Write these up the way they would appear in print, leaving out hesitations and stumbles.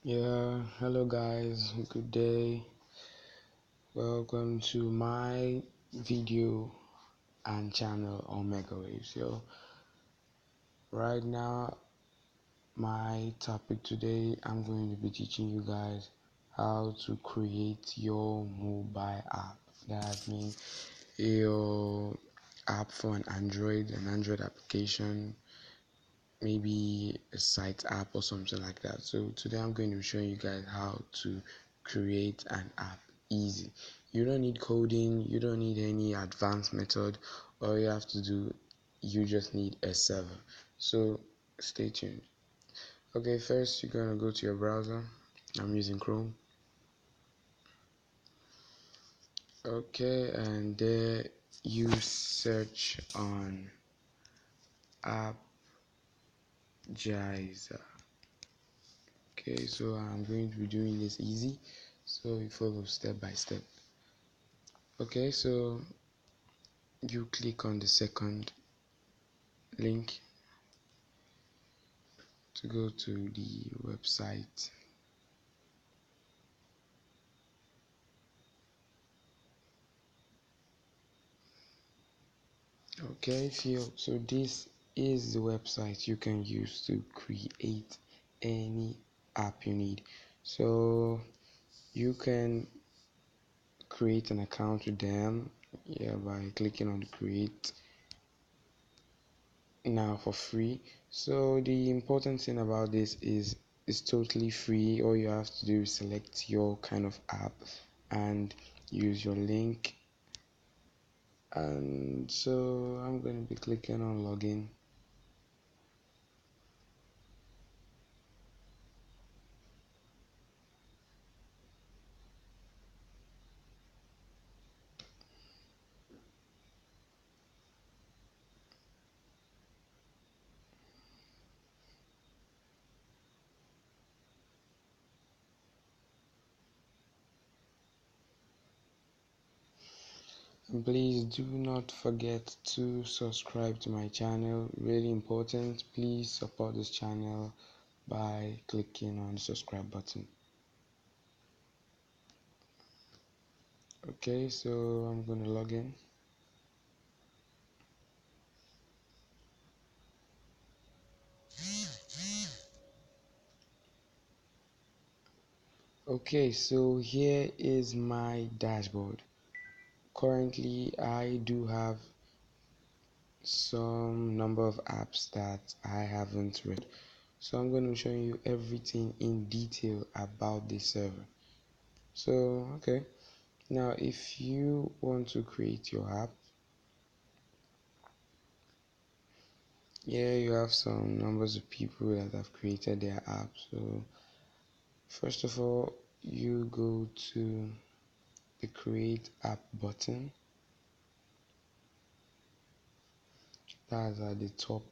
Yeah, hello guys, good day. Welcome to my video and channel Omega Waves. Right now, my topic today, I'm going to be teaching you guys how to create your mobile app. That means your app for an Android application, maybe a site app or something like that. So today I'm going to be showing you guys how to create an app easy. You don't need coding, you don't need any advanced method. All you have to do, you just need a server. So stay tuned. Okay, first you're gonna go to your browser. I'm using Chrome. Okay, and there you search on AppJizer. Okay, so I'm going to be doing this easy, so you follow step by step. Okay, so you click on the second link to go to the website. Okay, so this is the website you can use to create any app you need. So you can create an account with them, yeah, by clicking on create now for free. So the important thing about this is it's totally free. All you have to do is select your kind of app and use your link. And so I'm going to be clicking on login. And please do not forget to subscribe to my channel. Really important. Please support this channel by clicking on the subscribe button. Okay, so I'm going to log in. Okay, so here is my dashboard. Currently I do have some number of apps that I haven't read, so I'm going to show you everything in detail about this server. So okay, now if you want to create your app, yeah, you have some numbers of people that have created their app. So first of all, you go to the create app button. That's at the top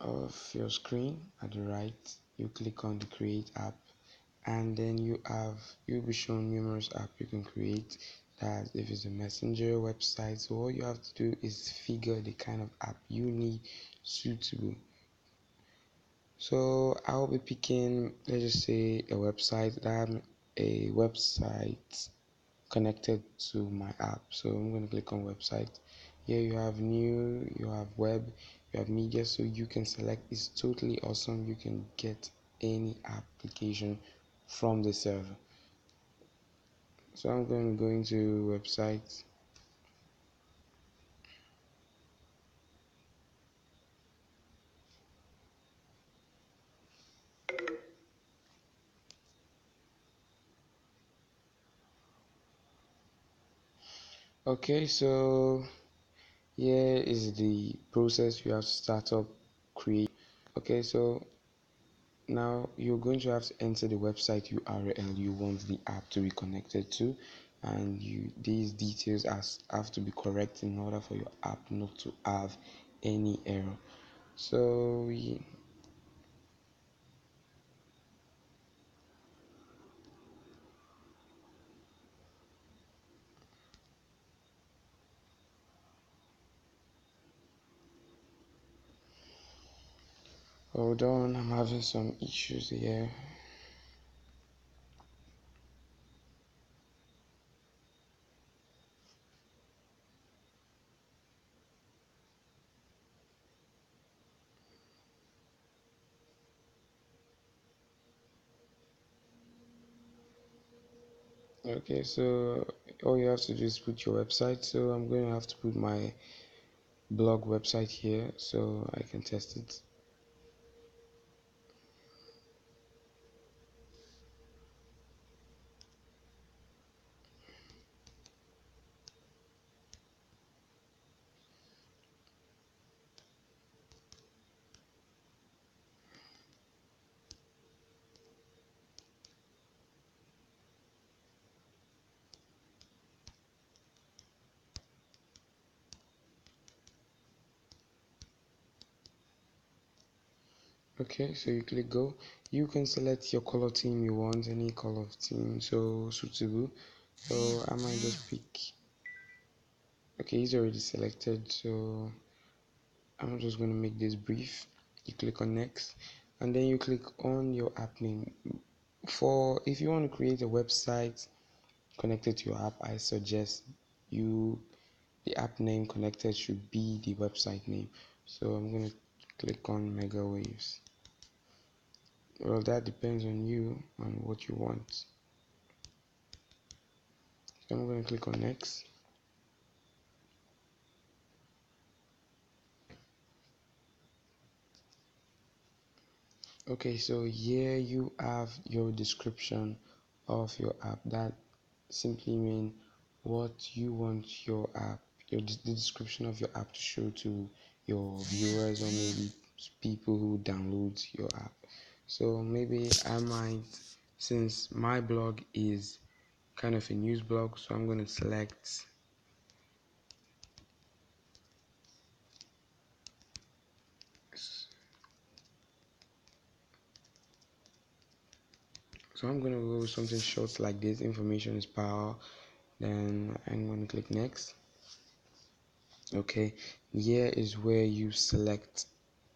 of your screen at the right. You click on the create app, and then you'll be shown numerous apps you can create. That if it's a messenger website, so all you have to do is figure the kind of app you need suitable. So I'll be picking, let's just say, a website connected to my app. So I'm going to click on website. Here you have new, you have web, you have media, so you can select. It's totally awesome. You can get any application from the server. So I'm going to go into website. Okay, so here is the process. You have to start up, create. Okay, so now you're going to have to enter the website URL you want the app to be connected to, and these details have to be correct in order for your app not to have any error. So Hold on, I'm having some issues here. Okay, so all you have to do is put your website. So I'm going to have to put my blog website here so I can test it. Okay, so you click go. You can select your color theme you want, any color of theme so suitable. So I might just pick. Okay, it's already selected, so I'm just going to make this brief. You click on next, and then you click on your app name. For if you want to create a website connected to your app, I suggest you the app name connected should be the website name. So I'm going to click on Mega Waves. Well, that depends on you and what you want. So I'm going to click on next. Okay, so here you have your description of your app. That simply means what you want your app, the description of your app to show to your viewers or maybe people who download your app. So maybe I might, since my blog is kind of a news blog, so I'm going to select. So I'm going to go with something short like this. Information is power. Then I'm going to click next. Okay, here is where you select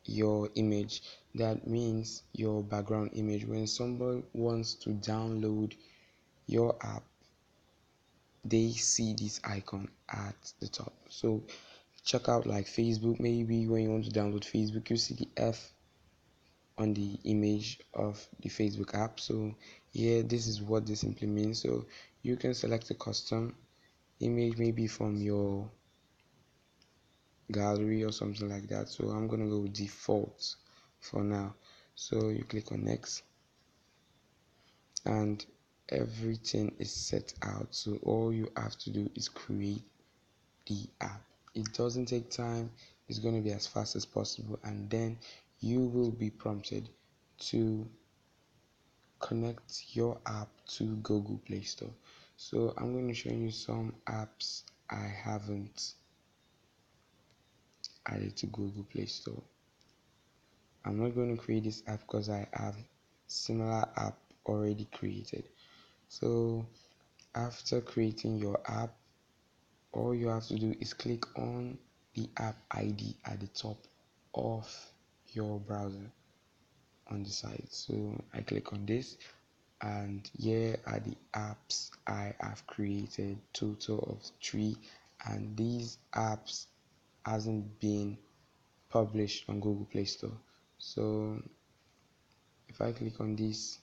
your image. That means your background image. When somebody wants to download your app, they see this icon at the top. So check out like Facebook. Maybe when you want to download Facebook, you see the F on the image of the Facebook app. So yeah, this is what this simply means. So you can select a custom image maybe from your gallery or something like that. So I'm gonna go with default for now. So you click on next, and everything is set out. So all you have to do is create the app. It doesn't take time, it's going to be as fast as possible, and then you will be prompted to connect your app to Google Play Store. So I'm going to show you some apps I haven't added to Google Play Store. I'm not going to create this app because I have similar app already created. So after creating your app, all you have to do is click on the app ID at the top of your browser on the side. So I click on this, and here are the apps I have created, total of 3, and these apps hasn't been published on Google Play Store. So if I click on this,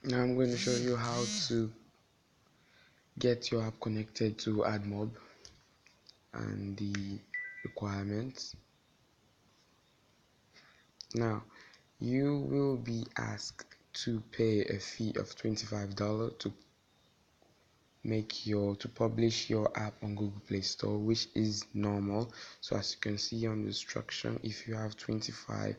now I'm going to show you how to get your app connected to AdMob and the requirements. Now you will be asked to pay a fee of $25 to publish your app on Google Play Store, which is normal. So as you can see on the instruction, if you have $25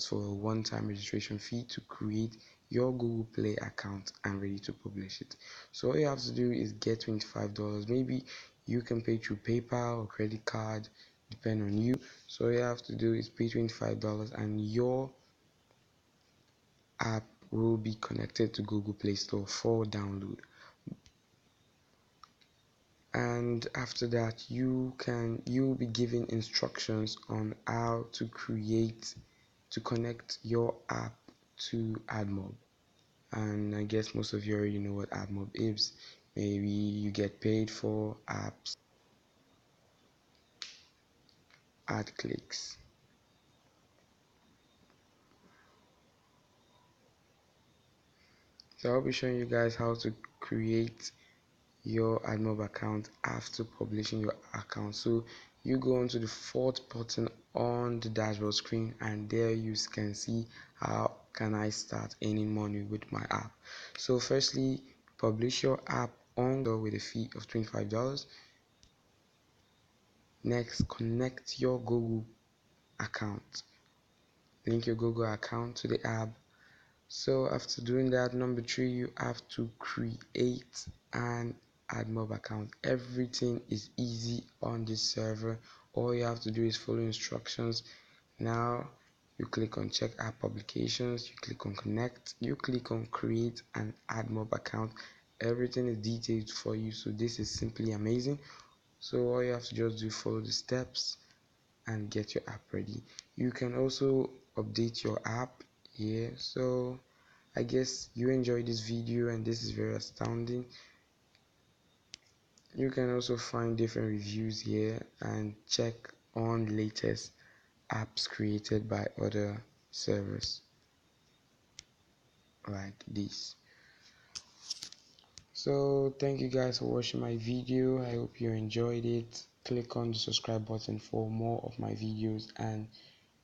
for a one-time registration fee to create your Google Play account and ready to publish it. So all you have to do is get $25. Maybe you can pay through PayPal or credit card, depend on you. So all you have to do is pay $25 and your app will be connected to Google Play Store for download. And after that, you'll be given instructions on how to connect your app to AdMob. And I guess most of you already know what AdMob is. Maybe you get paid for apps, ad clicks. So I'll be showing you guys how to create your AdMob account after publishing your account. So you go onto the fourth button on the dashboard screen, and there you can see how can I start earning money with my app. So firstly, publish your app on Google with a fee of $25. Next, connect your Google account. Link your Google account to the app. So after doing that, number 3, you have to create an AdMob account. Everything is easy on this server. All you have to do is follow instructions. Now you click on check app publications, you click on connect, you click on create an AdMob account. Everything is detailed for you, so this is simply amazing. So all you have to just do is follow the steps and get your app ready. You can also update your app here. So I guess you enjoyed this video, and this is very astounding. You can also find different reviews here and check on latest apps created by other servers like this. So thank you guys for watching my video. I hope you enjoyed it. Click on the subscribe button for more of my videos, and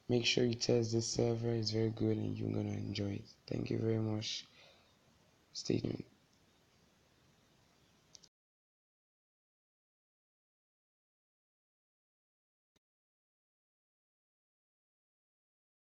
make sure you test this server. It's very good and you're gonna enjoy it. Thank you very much. Stay tuned.